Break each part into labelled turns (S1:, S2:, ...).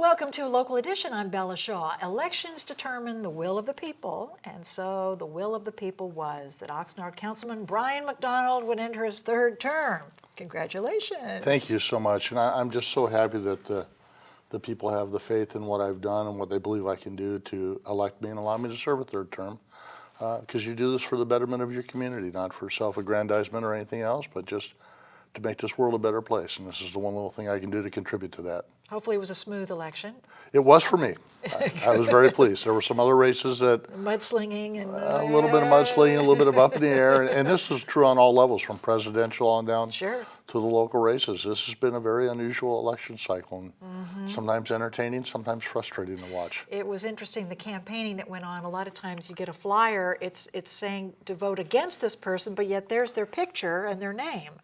S1: Welcome to Local Edition. I'm Bella Shaw. Elections determine the will of the people, and so the will of the people was that Oxnard Councilman Bryan MacDonald would enter his third term. Congratulations.
S2: Thank you so much, and I'm just so happy that the people have the faith in what I've done and what they believe I can do to elect me and allow me to serve a third term, because you do this for the betterment of your community, not for self-aggrandizement or anything else, but just to make this world a better place, and this is the one little thing I can do to contribute to that.
S1: Hopefully it was a smooth election.
S2: It was for me. I was very pleased. There were some other races that
S1: Mudslinging and
S2: a little bit of mudslinging, a little bit of up in the air, and this is true on all levels, from presidential on down
S1: Sure.
S2: to the local races. This has been a very unusual election cycle, and sometimes entertaining, sometimes frustrating to watch.
S1: It was interesting, the campaigning that went on. A lot of times you get a flyer, it's saying to vote against this person, but yet there's their picture and their name.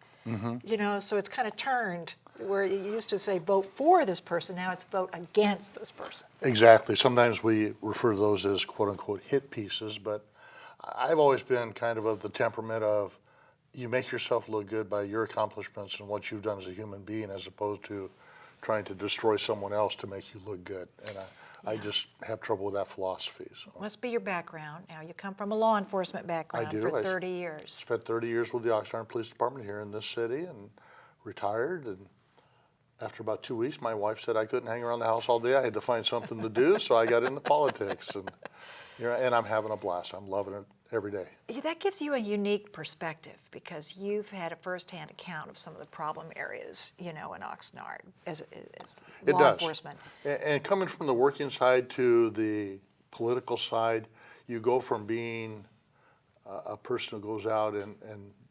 S1: You know, so it's kind of turned where you used to say vote for this person, now it's vote against this person.
S2: Exactly. Sometimes we refer to those as quote-unquote hit pieces, but I've always been kind of the temperament of you make yourself look good by your accomplishments and what you've done as a human being, as opposed to trying to destroy someone else to make you look good. And I just have trouble with that philosophy. So.
S1: Must be your background. Now, you come from a law enforcement background for 30 years.
S2: Spent 30 years with the Oxnard Police Department here in this city and retired. And after about 2 weeks, my wife said I couldn't hang around the house all day. I had to find something to do, so I got into politics. And, you know, and I'm having a blast. I'm loving it every day.
S1: Yeah, that gives you a unique perspective because you've had a firsthand account of some of the problem areas, you know, in Oxnard as law enforcement.
S2: And coming from the working side to the political side, you go from being a person who goes out and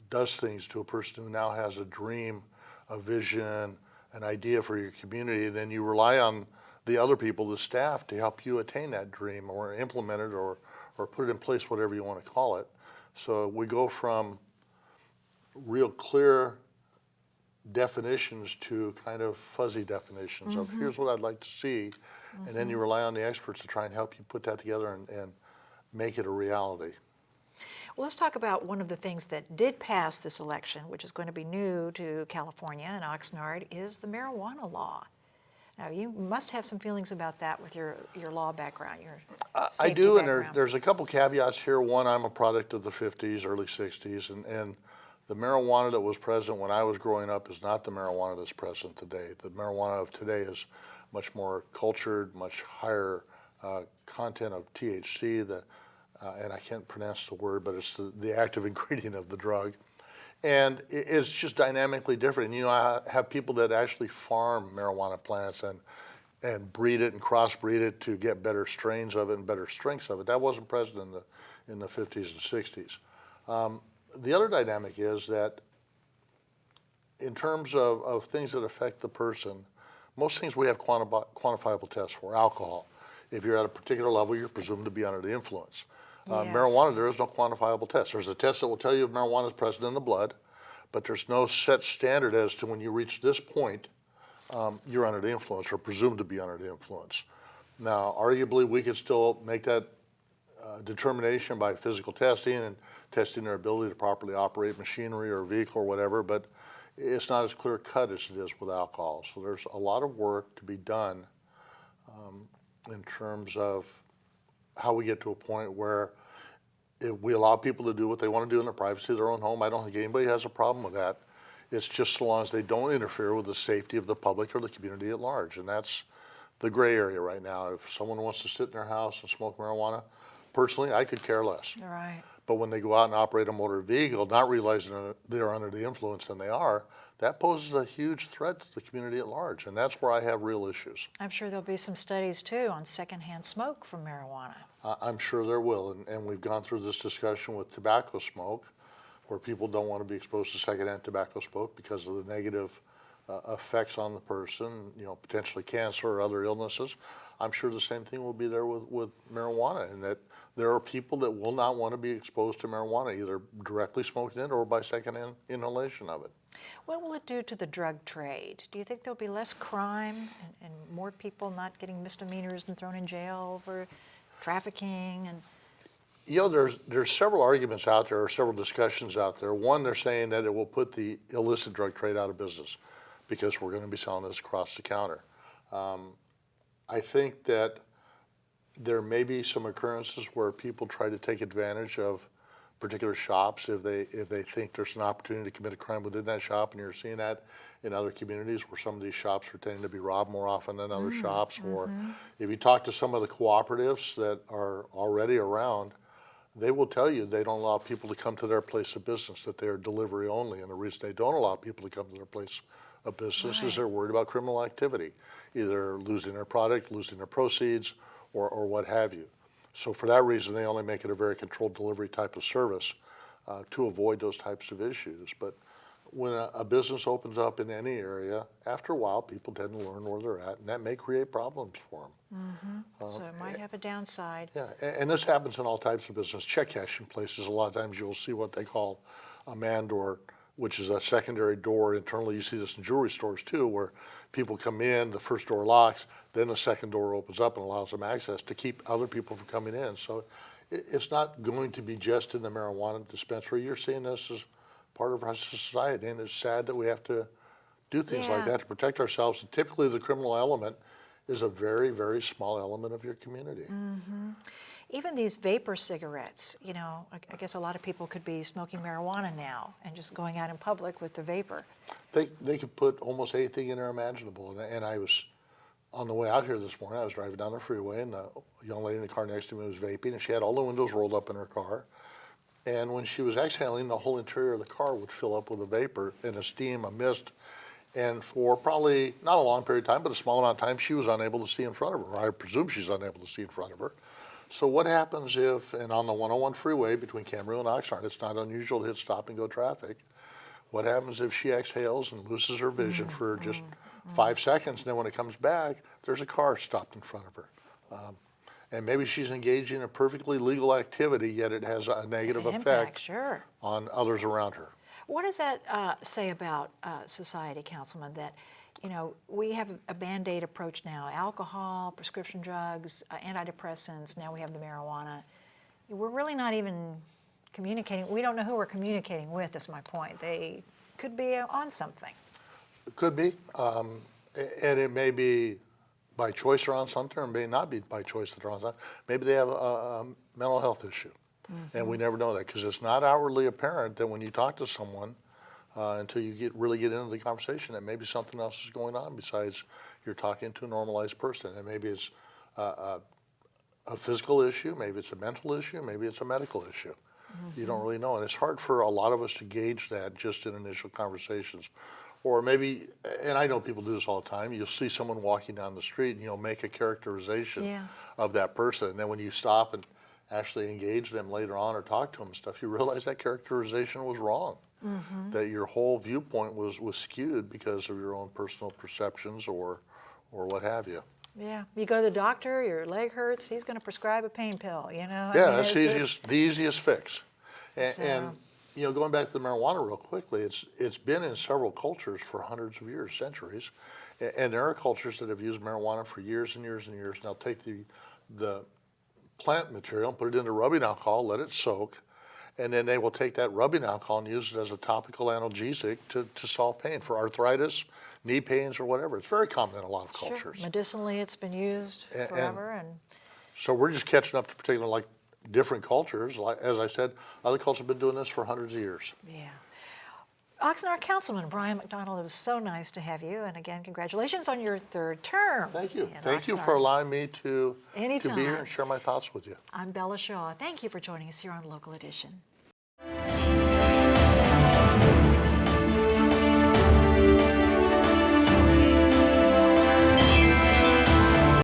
S2: does things to a person who now has a dream, a vision, an idea for your community, and then you rely on the other people, the staff, to help you attain that dream or implement it or put it in place, whatever you want to call it. So we go from real clear definitions to kind of fuzzy definitions of here's what I'd like to see, and then you rely on the experts to try and help you put that together and make it a reality.
S1: Well, let's talk about one of the things that did pass this election, which is going to be new to California and Oxnard, is the marijuana law. Now, you must have some feelings about that with your law background, your
S2: I do,
S1: background.
S2: and there's a couple caveats here. One, I'm a product of the 50s, early 60s, and the marijuana that was present when I was growing up is not the marijuana that's present today. The marijuana of today is much more cultured, much higher content of THC, and I can't pronounce the word, but it's the active ingredient of the drug. And it's just dynamically different. And, you know, I have people that actually farm marijuana plants and breed it and crossbreed it to get better strains of it and better strengths of it. That wasn't present in the 50s and 60s. The other dynamic is that in terms of things that affect the person, most things we have quantifiable tests for. Alcohol, if you're at a particular level, you're presumed to be under the influence.
S1: Yes.
S2: Marijuana, there is no quantifiable test. There's a test that will tell you if marijuana is present in the blood, but there's no set standard as to when you reach this point, you're under the influence or presumed to be under the influence. Now, arguably, we could still make that determination by physical testing and testing their ability to properly operate machinery or vehicle or whatever, but it's not as clear cut as it is with alcohol. So there's a lot of work to be done in terms of how we get to a point where if we allow people to do what they want to do in the privacy of their own home. I don't think anybody has a problem with that. It's just so long as they don't interfere with the safety of the public or the community at large. And that's the gray area right now. If someone wants to sit in their house and smoke marijuana, personally, I could care less.
S1: All right.
S2: But when they go out and operate a motor vehicle, not realizing that they're under the influence and they are, that poses a huge threat to the community at large. And that's where I have real issues.
S1: I'm sure there'll be some studies, too, on secondhand smoke from marijuana.
S2: I'm sure there will. And we've gone through this discussion with tobacco smoke, where people don't want to be exposed to secondhand tobacco smoke because of the negative effects on the person, you know, potentially cancer or other illnesses. I'm sure the same thing will be there with marijuana, and that there are people that will not want to be exposed to marijuana, either directly smoking it or by secondhand inhalation of it.
S1: What will it do to the drug trade? Do you think there'll be less crime and more people not getting misdemeanors and thrown in jail for trafficking? And
S2: you know, there's several arguments out there, or several discussions out there. One, they're saying that it will put the illicit drug trade out of business because we're going to be selling this across the counter. I think that there may be some occurrences where people try to take advantage of particular shops if they think there's an opportunity to commit a crime within that shop, and you're seeing that in other communities where some of these shops are tending to be robbed more often than other shops. Or if you talk to some of the cooperatives that are already around, they will tell you they don't allow people to come to their place of business, that they're delivery only. And the reason they don't allow people to come to their place of business is they're worried about criminal activity, either losing their product, losing their proceeds, or what have you. So for that reason, they only make it a very controlled delivery type of service to avoid those types of issues. But when a business opens up in any area, after a while, people tend to learn where they're at, and that may create problems for them.
S1: So it might have a downside.
S2: Yeah, and this happens in all types of business. Check cashing places, a lot of times you'll see what they call a man door, which is a secondary door internally. You see this in jewelry stores too, where people come in, the first door locks, then the second door opens up and allows them access to keep other people from coming in. So it's not going to be just in the marijuana dispensary. You're seeing this as part of our society, and it's sad that we have to do things like that to protect ourselves. And typically the criminal element is a very, very small element of your community.
S1: Even these vapor cigarettes, you know, I guess a lot of people could be smoking marijuana now and just going out in public with the vapor.
S2: They could put almost anything in there imaginable. And I was, on the way out here this morning, I was driving down the freeway, and the young lady in the car next to me was vaping, and she had all the windows rolled up in her car. And when she was exhaling, the whole interior of the car would fill up with a vapor and a steam, a mist. And for probably not a long period of time, but a small amount of time, she was unable to see in front of her. I presume she's unable to see in front of her. So what happens if, and on the 101 freeway between Camarillo and Oxnard, it's not unusual to hit stop and go traffic. What happens if she exhales and loses her vision for just 5 seconds, and then when it comes back, there's a car stopped in front of her. And maybe she's engaging in a perfectly legal activity, yet it has a negative effect on others around her.
S1: What does that say about society, Councilman, that, you know, we have a Band-Aid approach now, alcohol, prescription drugs, antidepressants, now we have the marijuana. We're really not even communicating. We don't know who we're communicating with, is my point. They could be on something.
S2: It could be, and it may be by choice or on something, or may not be by choice that they're on something. Maybe they have a mental health issue, and we never know that because it's not outwardly apparent that when you talk to someone until you really get into the conversation that maybe something else is going on besides you're talking to a normalized person. And maybe it's a physical issue, maybe it's a mental issue, maybe it's a medical issue. You don't really know, and it's hard for a lot of us to gauge that just in initial conversations. Or maybe, and I know people do this all the time, you'll see someone walking down the street and you'll make a characterization of that person, and then when you stop and actually engage them later on or talk to them and stuff, you realize that characterization was wrong. That your whole viewpoint was skewed because of your own personal perceptions or what have you.
S1: Yeah, you go to the doctor, your leg hurts, he's going to prescribe a pain pill, you know?
S2: Yeah, that's the easiest fix. And you know, going back to the marijuana real quickly, it's been in several cultures for hundreds of years, centuries. And there are cultures that have used marijuana for years and years and years. Now take the plant material and put it into rubbing alcohol, let it soak, and then they will take that rubbing alcohol and use it as a topical analgesic to solve pain for arthritis, knee pains, or whatever. It's very common in a lot of cultures.
S1: Medicinally, it's been used forever. And
S2: so we're just catching up to particular, like, different cultures. Like, as I said, other cultures have been doing this for hundreds of years.
S1: Yeah. Oxnard Councilman Bryan MacDonald, it was so nice to have you. And again, congratulations on your third term.
S2: Thank you. Thank you for allowing me to be here and share my thoughts with you.
S1: I'm Bella Shaw. Thank you for joining us here on Local Edition.